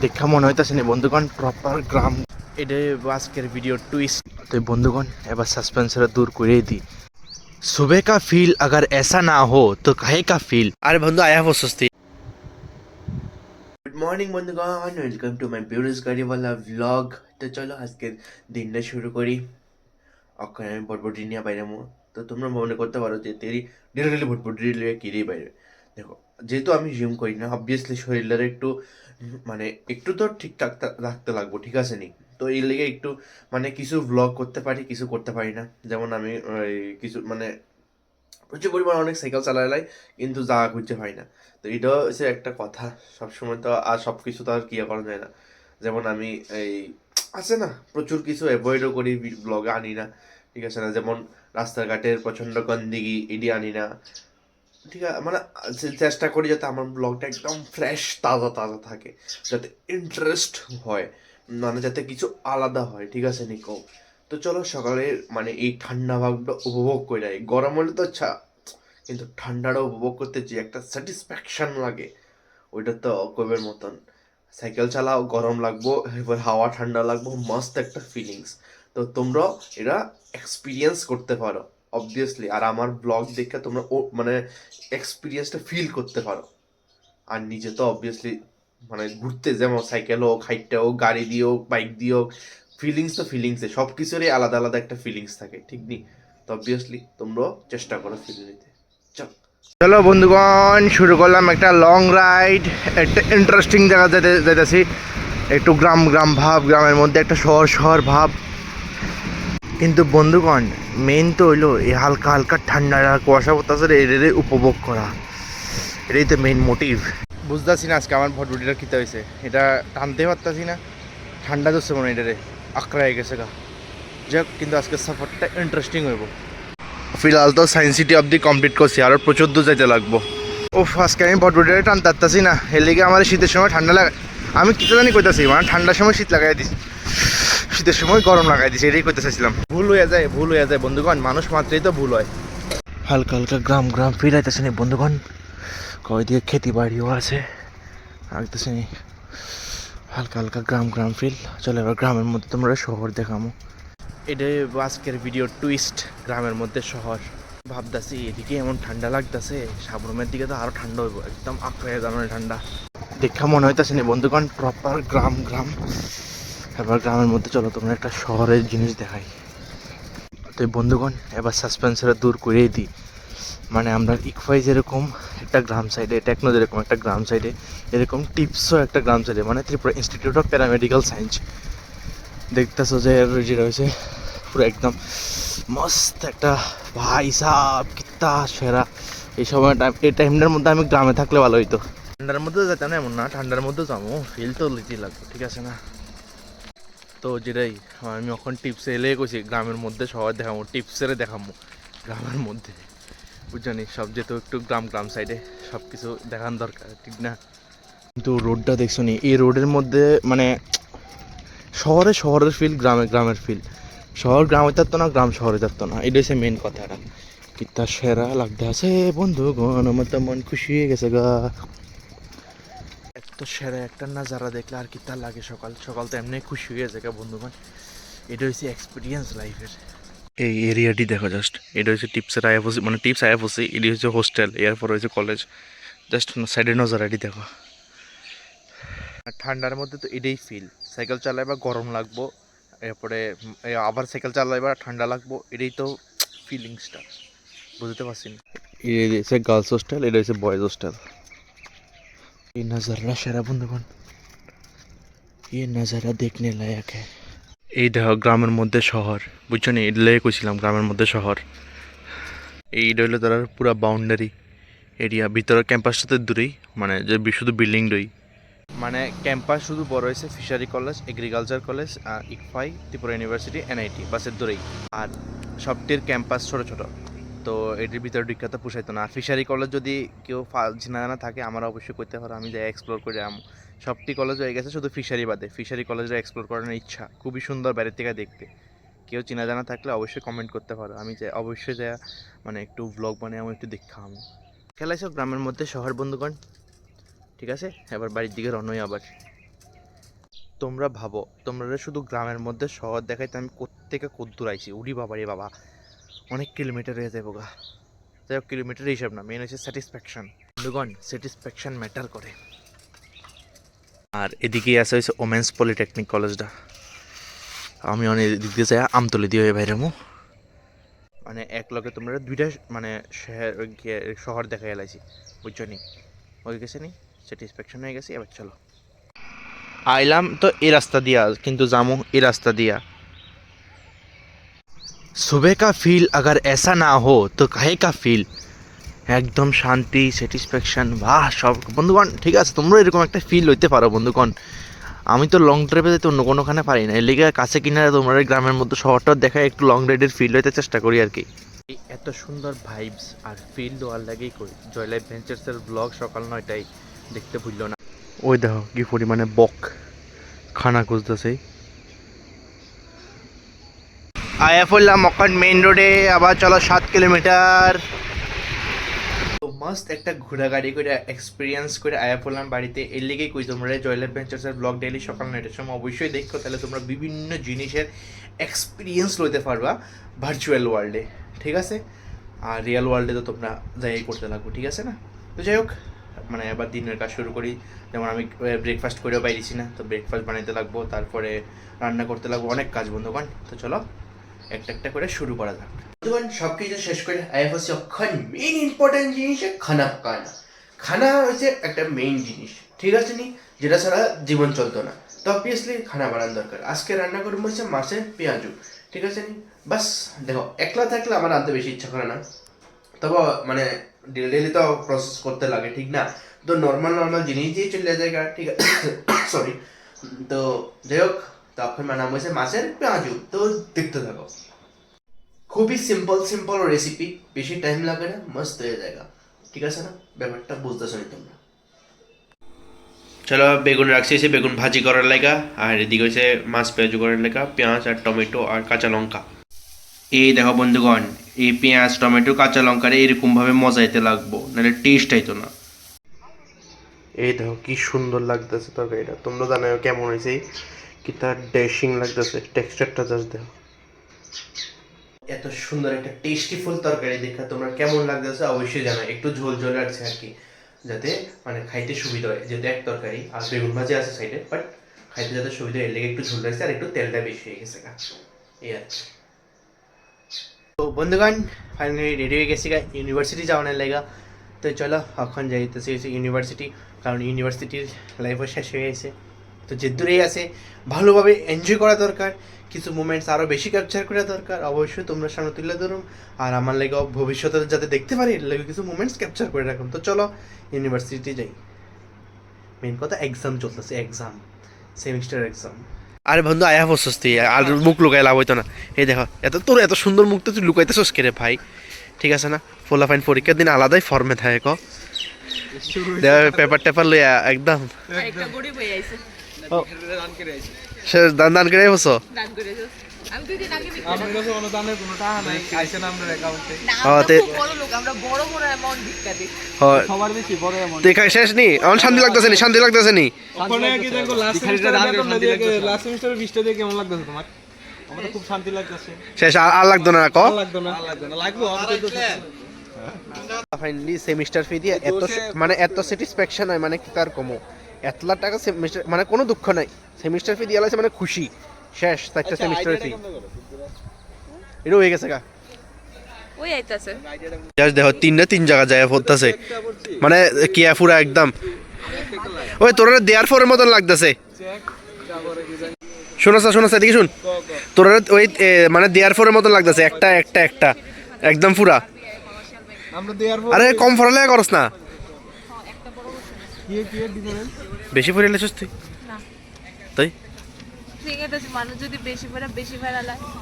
দেখা মনে হইতেছে না বন্ধুগণ প্রপার গ্রাম। এটা আজকের ভিডিও টুইস্ট। তো বন্ধুগণ এবার সাসপেন্সরা দূর করে দিই। सुबह का फील अगर ऐसा ना हो तो काहे का फील। अरे बंधु आया वो सुस्ती। গুড মর্নিং বন্ধুগণ, welcome to my beauties Gariwala blog. তো চলো আজকের দিনটা শুরু করি। অক্ষয় আমি ভটভটি নিয়ে বাইরে তো তোমরা মনে করতে পারো যে তেরি ডেলি ডেলি ভটভটি নিয়ে কিরেই বাইরে। দেখো, যেহেতু আমি জিম করি না, অবভিয়াসলি শরীরের একটু মানে একটু তো ঠিকঠাক রাখতে লাগবো, ঠিক আছে নি? তো এই লেগে একটু মানে কিছু ব্লগ করতে পারি, কিছু করতে পারি না। যেমন আমি কিছু মানে প্রচুর পরিমাণ অনেক সাইকেল চালাই, কিন্তু জায়গা খুঁজে পাই না। তো এটাও হচ্ছে একটা কথা। সবসময় তো আর সব কিছু তো আর কি করা যায় না। যেমন আমি এই আছে না, প্রচুর কিছু অ্যাভয়েডও করি, ব্লগে আনি না, ঠিক আছে না? যেমন রাস্তাঘাটের প্রচণ্ড গন্দিগি এটি আনি না, ঠিক আছে? মানে চেষ্টা করি যাতে আমার ব্লগটা একদম ফ্রেশ তাজা তাজা থাকে, যাতে ইন্টারেস্ট হয়, মানে যাতে কিছু আলাদা হয়, ঠিক আছে নিকো? তো চলো সকালে মানে এই ঠান্ডা ভাবটা উপভোগ করে যাই। গরম হলে তো কিন্তু ঠান্ডাটা উপভোগ করতে যে একটা স্যাটিসফ্যাকশন লাগে, ওইটা তো কবের মতন। সাইকেল চালাও, গরম লাগবো, এবার হাওয়া ঠান্ডা লাগবো, মস্ত একটা ফিলিংস। তো তোমরাও এটা এক্সপিরিয়েন্স করতে পারো অবভিয়াসলি, আর আমার ব্লগ দেখে তোমরা ও মানে এক্সপিরিয়েন্সটা ফিল করতে পারো। আর নিজে তো অবভিয়াসলি মানে ঘুরতে যেমন সাইকেল হোক, হাইটটা হোক, গাড়ি দিয়ে হোক, বাইক দিয়ে হোক, ফিলিংস তো ফিলিংসে, সব কিছুরই আলাদা আলাদা একটা ফিলিংস থাকে, ঠিক নি? তো অবভিয়াসলি তোমরাও চেষ্টা করো ফিল নিতে। চল চলো বন্ধুগণ, শুরু করলাম একটা লং রাইড। একটা ইন্টারেস্টিং জায়গা যেতেছি। একটু গ্রাম গ্রাম ভাব, গ্রামের মধ্যে একটা শহর শহর ভাব। কিন্তু বন্ধুগণ মেইন তো হইলো এই হালকা হালকা ঠান্ডা কুয়াশা পড়তেছে, এটারে উপভোগ করা, এটাই তো মেইন মোটিভ। বুঝতেছি না আজকে আমার ভটভটিটা খেতে হয়েছে, এটা টানতে পারতাছি না, ঠান্ডা ধরছে মনে এটারে, আকড়া হয়ে গেছে গা। যাক, কিন্তু আজকে সফরটা ইন্টারেস্টিং হইব। ফিলহাল তো সায়েন্স সিটি অবধি কমপ্লিট করছি, আরও প্রচুর দূর যাইতে লাগবো। ও আজকে আমি ভটভটিটা টানতে পারতাছি না, এর লেগে আমার শীতের সময় ঠান্ডা লাগে। আমি কিতা জানি কইতাছি, মানে ঠান্ডার সময় শীত লাগাই দিছি, শীতের সময় গরম লাগাই দিছি, এটাই করতে চাইছিলাম। ভুল হয়ে যায় বন্ধুগণ, মানুষ মাত্রই তো ভুল হয়। হালকা হালকা গ্রাম গ্রাম ফিল আইতেছে নি বন্ধুগণ, কয় দিয়ে খেতি বাড়িও আছে, লাগতেছে নি হালকা হালকা গ্রাম গ্রাম ফিল। চলো এবার গ্রামের মধ্যে তোমরা শহর দেখামো। এটাই আজকের ভিডিও টুইস্ট, গ্রামের মধ্যে শহর। ভাবতেছি এদিকে এমন ঠান্ডা লাগতেছে, সাবরুমের দিকে তো আরো ঠান্ডা হইব, একদম আঁকড়ে যাবে ঠান্ডা। দেখা মনে হইতেছে নি বন্ধুগণ প্রপার গ্রাম গ্রাম। এবার গ্রামের মধ্যে চলো তোমরা একটা শহরের জিনিস দেখাই। তো বন্ধুগণ এবার সাসপেন্সরা দূর করেই দিই। মানে আমরা ইকফাই যেরকম একটা গ্রাম সাইডে, টেকনো যেরকম একটা গ্রাম সাইডে, এরকম টিপসও একটা গ্রাম সাইডে, মানে Tripura institute of paramedical science. দেখতেছো যে যেটা হয়েছে পুরো একদম মস্ত একটা, ভাই সাহ কিত্তা সেরা। এই সময় এই টাইমটার মধ্যে আমি গ্রামে থাকলে ভালো হইতো। ঠান্ডার মধ্যেও যেতাম না এমন না, ঠান্ডার মধ্যেও যাবো, ফিল তো লিতেই লাগবে, ঠিক আছে না? তো যেটাই আমি এখন টিপসে এলে কইছি গ্রামের মধ্যে শহর দেখাবো, টিপসেরে দেখাবো গ্রামের মধ্যে, বুঝছনি? সব যেহেতু একটু গ্রাম গ্রাম সাইডে সব কিছু দেখান দরকার, ঠিক না? কিন্তু রোডটা দেখছো নি, এই রোডের মধ্যে মানে শহরে শহরের ফিল, গ্রামে গ্রামের ফিল। শহর গ্রামে থাকতো না, গ্রাম শহরে থাকতো না, এটা হচ্ছে মেন কথাটা। কিতা সেরা লাগতে আছে বন্ধুগণ, আমার তো মন খুশি হয়ে গেছে গা। এত সেরা একটা নাজারা দেখলে আর কিতা লাগে, সকাল সকাল তো এমনি খুশি হয়ে যায় বন্ধুগণ। এটা হচ্ছে এক্সপিরিয়েন্স লাইফের। এই এরিয়াটি দেখো জাস্ট, এটা হচ্ছে টিপসের আইএফওসি, মানে টিপস আইএফওসি, এটি হচ্ছে হোস্টেল, এরপর হচ্ছে কলেজ। জাস্ট সাইডের নজারাটি দেখো। আর ঠান্ডার মধ্যে তো এটাই ফিল, সাইকেল চালাইবা গরম লাগবো, এরপরে আবার সাইকেল চালাইবা ঠান্ডা লাগবো, এটাই তো ফিলিংসটা, বুঝতে পারছি না। এটা হচ্ছে গার্লস হোস্টেল, এটা হচ্ছে বয়েজ হোস্টেল। ये नज़ारा সেরা বন্ধুগণ, ये नज़ारा देखने लायक है। এই দেখো গ্রামের মধ্যে শহর, বুঝছো নি? এটা লেগে কইছিলাম গ্রামের মধ্যে শহর। এইটা হইলো তার পুরা বাউন্ডারি এরিয়া, ভিতরের ক্যাম্পাসটাতে দূরেই, মানে যে শুধু বিল্ডিং রই। মানে ক্যাম্পাস শুধু বড় হয়েছে fishery college, agriculture college, ICFAI, Tripura university, NIT, বাসের দূরেই। আর সবটির ক্যাম্পাস ছোট ছোট। তো এটির ভিতরে বিখ্যাত পুষাইতো না। আর ফিশারি কলেজ যদি কেউ চেনা জানা থাকে আমার অবশ্যই করতে পারো, আমি যাই এক্সপ্লোর করে আমি। সবটি কলেজ হয়ে গেছে, শুধু ফিশারি বাদে। ফিশারি কলেজটা এক্সপ্লোর করার ইচ্ছা, খুবই সুন্দর বাইরের থেকে দেখতে। কেউ চেনা জানা থাকলে অবশ্যই কমেন্ট করতে পারো, আমি যাই অবশ্যই যাই, মানে একটু ব্লগ বানিয়ে আমি একটু দেখা আমি। খেলাইছো গ্রামের মধ্যে শহর বন্ধুগণ, ঠিক আছে? এবার বাড়ির দিকে রওনা আবার। তোমরা ভাবো, তোমরা শুধু গ্রামের মধ্যে শহর দেখাইতে আমি কোত্থেকে কদ্দূর আইছি, উড়ি বাবা রে বাবা, অনেক কিলোমিটার হয়ে যাবো গা। যাই হোক, কিলোমিটার হিসাব না, মেন হচ্ছে স্যাটিসফ্যাকশন। বন্ধুগণ, স্যাটিসফ্যাকশন ম্যাটার করে। আর এদিকেই আছে হচ্ছে ওমেন্স পলিটেকনিক কলেজটা। আমি অনেক দিক দিয়ে যাই আমতলি দিয়ে হয়ে বাইরে মানে এক লগে তোমরা দুইটা মানে শহর দেখা এলাইছি, বুঝছো নি? হয়ে গেছে নি, স্যাটিসফ্যাকশন হয়ে গেছে। এবার চলো, আইলাম তো এই রাস্তা দিয়া, কিন্তু যামো এই রাস্তা দিয়া। सुबह का फील अगर ऐसा ना हो तो काहे का फील। একদম শান্তি, স্যাটিসফ্যাকশন, বাহ সব। বন্ধুগণ ঠিক আছে, তোমরা এরকম একটা ফিল হইতে পারো বন্ধুগণ। আমি তো লং ড্রাইভে যেতে অন্য কোনোখানে পারি না, এর লিগে কাছে কিনারে তোমরা গ্রামের মধ্যে শহরটা দেখা একটু লং রাইডের ফিল হইতে চেষ্টা করি আর কি। এত সুন্দর ভাইবস আর ফিল দেওয়ার লাগেই করি জয় লাইফ ভেঞ্চার্সের ব্লগ সকাল 9টায় দেখতে ভুললো না। ওই দেখো কি পরিমাণে বক খানা খুঁজতেছে। আয়া পড়লাম মক্কান মেইন রোডে, আবার চলো 7 কিলোমিটার। তো মাস্ট একটা ঘোরা গাড়ি করে এক্সপিরিয়েন্স করে আয়া পড়লাম বাড়িতে। এর লিগেই কই তোমরা জয় লাইফ ভেঞ্চার্সের ব্লগ ডেইলি সকাল 9টার সময় অবশ্যই দেখো, তাহলে তোমরা বিভিন্ন জিনিসের এক্সপিরিয়েন্স লইতে পারবা ভার্চুয়াল ওয়ার্ল্ডে, ঠিক আছে? আর রিয়েল ওয়ার্ল্ডে তো তোমরা যাই করতে লাগবো, ঠিক আছে না? তো যাই হোক, মানে এবার দিনের কাজ শুরু করি। যেমন আমি ব্রেকফাস্ট করেও পাইছি না, তো ব্রেকফাস্ট বানাইতে লাগবো, তারপরে রান্না করতে লাগবো, অনেক কাজ বন্ধুগণ। তো চলো একটা একটা করে শুরু করা যাক। বন্ধুগণ সব কিছু শেষ করে আইএফ হচ্ছে অক্ষণ মেইন ইম্পর্টেন্ট জিনিস খানা পাকানা। খানা হচ্ছে একটা মেইন জিনিস, ঠিক আছে নি? যেটা ছাড়া জীবন চলতো না। তো অবভিয়াসলি খানা বানানো দরকার। আজকে রান্না করবো হচ্ছে মাছের পেঁয়াজু, ঠিক আছে নি? বাস দেখো, একলা থাকলে আমার আনতে বেশি ইচ্ছা করে না, তবে মানে ডেলি তো প্রসেস করতে লাগে, ঠিক না? তো নর্মাল জিনিস দিয়ে চলে যায়, ঠিক আছে? সরি। তো যাই হোক, তখন বানাবো হচ্ছে মাছের পেঁয়াজু। তো দেখতে থাকো, খুবই সিম্পল রেসিপি, বেশি টাইম লাগে না, মস্ত হয়ে যায়, ঠিক আছে না? ব্যাপারটা বুঝতেছো নি তোমরা? চলো, বেগুন রাখছি এসে বেগুন ভাজি করার লাগা, আর এদিকে হচ্ছে মাছ পেঁয়াজু করার লাগা, পেঁয়াজ আর টমেটো আর কাঁচা লঙ্কা। এই দেখো বন্ধুগণ, এই পেঁয়াজ টমেটো কাঁচা লঙ্কারে এরকমভাবে মজাইতে লাগবো, নাহলে টেস্ট আইতো না। এই দেখো কি সুন্দর লাগতেছে তরকারিটা, তোমরা জানো কেমন হয়েছে, কি তার ড্যাশিং লাগতেছে, টেক্সচারটা জাস্ট দেখো। এত সুন্দর একটা টেস্টি ফুল তরকারি দেখা তোমরা কেমন লাগতেছে অবশ্যই জানো। একটু ঝোল ঝোল আছে আর কি, যাতে মানে খাইতে সুবিধা হয়, যেহেতু এক তরকারি আর বেগুন ভাজি আছে সাইডে, বাট খাইতে যাতে সুবিধা হয় এর লেগে একটু ঝোল রাখছে আর একটু তেলটা বেশি হয়ে গেছে এই আর কি। তো বন্ধুগণ ফাইনালি রেডি হয়ে গেছি ইউনিভার্সিটি যাওয়ানোর লেগা। তো চলো এখন যাইতেছি ইউনিভার্সিটি, কারণ ইউনিভার্সিটির লাইফও শেষ হয়ে গেছে। তো যে দূরেই আছে ভালোভাবে এনজয় করা দরকার, কিছু মুমেন্টস আরও বেশি ক্যাপচার করা দরকার, অবশ্যই তোমরা সামনে তুলে ধরুন। আর আমার লেগেও ভবিষ্যতে যাতে দেখতে পারি এর লেগে কিছু মুমেন্টস ক্যাপচার করে রাখুন। তো চলো ইউনিভার্সিটি যাই। মেন কথা এক্সাম চলতেছে, এক্সাম, সেমিস্টার এক্সাম। আরে বন্ধু আয়া বসছিস তুই, আর মুখ লুকাই লাভ হইতো না। এই দেখো, তোর এত সুন্দর মুখ তো তুই লুকাইতেছিস কে রে ভাই, ঠিক আছে না? ফোলাফাইন পরীক্ষার দিন আলাদাই ফর্মে থাকে, পেপার টেপার লইয়া একদম সে দান দান করে বসো। শেষ নি আমার শান্তি লাগতেছে নি, শান্তি লাগতেছে নি। শেষ আর লাগতো না, ফাইনালি সেমিস্টার ফি দিয়ে এত মানে এত স্যাটিসফ্যাকশন হয়, মানে কি তার কমো, এত লাখ টাকা সেমিস্টার, মানে কোনো দুঃখ নাই। সেমিস্টার ফি দিয়ে লাগছে মানে খুশি, শেষ 4টা সেমিস্টার ফি এটা হয়ে গেছে গা। ওই আইতাছে জাস্ট দেখো 3 জায়গা যায় পড়তাছে, মানে কি পুরো একদম ওই তোরা দেয়ার ফরের মতন লাগতেছে। শোনাস এদিকে শুন, তোরা ওই মানে দেয়ার ফরের মতন লাগতেছে, একটা একদম পুরা। আরে কম ফরালে করস না, বেশি ফরালে তুই তাই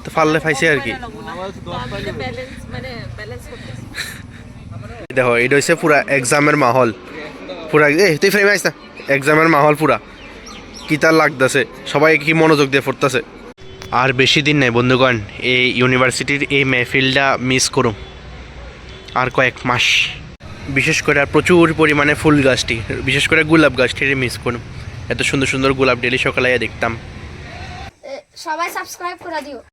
তো ফাললে ফাইছে আর কি। দেখো এটা হচ্ছে পুরা এক্সামের মাহল, পুরা তুই ফ্রেমে আইস না, এক্সামের মাহল পুরা কি তার লাগতেছে, সবাই কি মনোযোগ দিয়ে পড়তেছে। আর বেশি দিন নেই বন্ধুগণ, এই ইউনিভার্সিটির এই মেহফিলটা মিস করুম আর কয়েক মাস। বিশেষ করে আর প্রচুর পরিমাণে ফুল গাছটি, বিশেষ করে গোলাপ গাছটি মিস করুম। এত সুন্দর সুন্দর গোলাপ ডেলি সকালে দেখতাম। সবাই সাবস্ক্রাইব করে দিও।